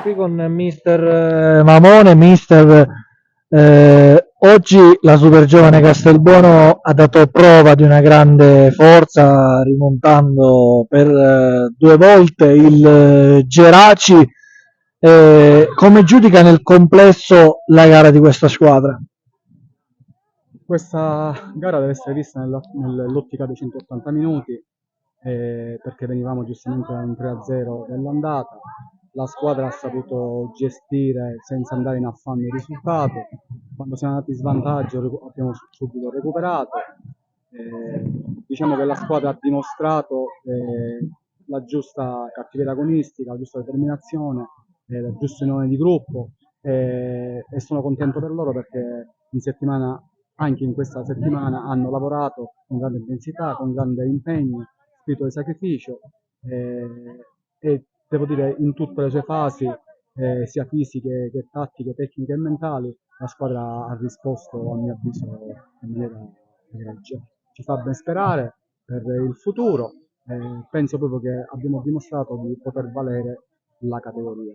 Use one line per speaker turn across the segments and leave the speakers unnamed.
qui con mister Mamone. Oggi la super giovane Castelbuono ha dato prova di una grande forza rimontando per due volte il Geraci. Come giudica nel complesso la gara di questa squadra?
Questa gara deve essere vista nell'ottica dei 180 minuti, perché venivamo giustamente da un 3-0 dell'andata. La squadra ha saputo gestire senza andare in affanno il risultato. Quando siamo andati in svantaggio abbiamo subito recuperato. Diciamo che la squadra ha dimostrato la giusta cattiveria agonistica, la giusta determinazione, la giusta unione di gruppo, e sono contento per loro perché in settimana, anche in questa settimana, hanno lavorato con grande intensità, con grande impegno, spirito di sacrificio, e devo dire in tutte le sue fasi, sia fisiche che tattiche, tecniche e mentali, la squadra ha risposto, a mio avviso, in maniera egregia. Ci fa ben sperare per il futuro. Penso proprio che abbiamo dimostrato di poter valere la categoria.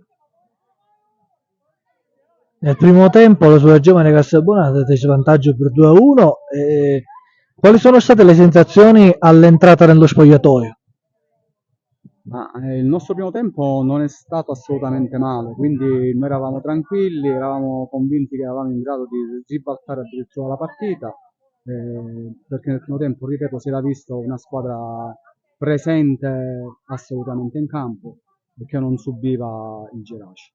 Nel primo tempo la sua giovane Castelbuono è andata in svantaggio per 2-1. Quali sono state le sensazioni all'entrata nello spogliatoio?
Ma il nostro primo tempo non è stato assolutamente male, quindi noi eravamo tranquilli, eravamo convinti che eravamo in grado di ribaltare addirittura la partita, perché nel primo tempo, ripeto, si era visto una squadra presente assolutamente in campo e che non subiva il Geraci.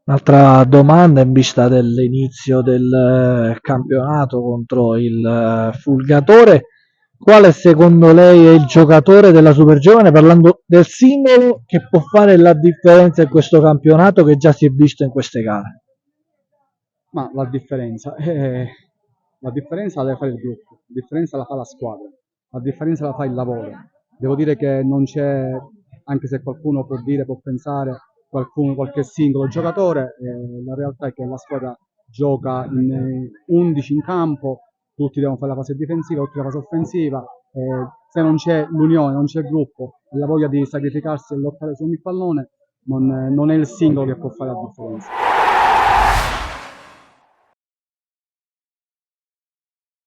Un'altra domanda in vista dell'inizio del campionato contro il Fulgatore: quale secondo lei è il giocatore della Supergiovane, parlando del singolo, che può fare la differenza in questo campionato che già si è visto in queste gare?
Ma la differenza la deve fare il gruppo, la differenza la fa la squadra, la differenza la fa il lavoro. Devo dire che non c'è, anche se qualcuno può dire, può pensare, qualche singolo giocatore, la realtà è che la squadra gioca in 11 in campo, tutti devono fare la fase difensiva, tutti la fase offensiva. Se non c'è l'unione, non c'è il gruppo, la voglia di sacrificarsi e lottare su ogni pallone, non è il singolo che può fare la differenza.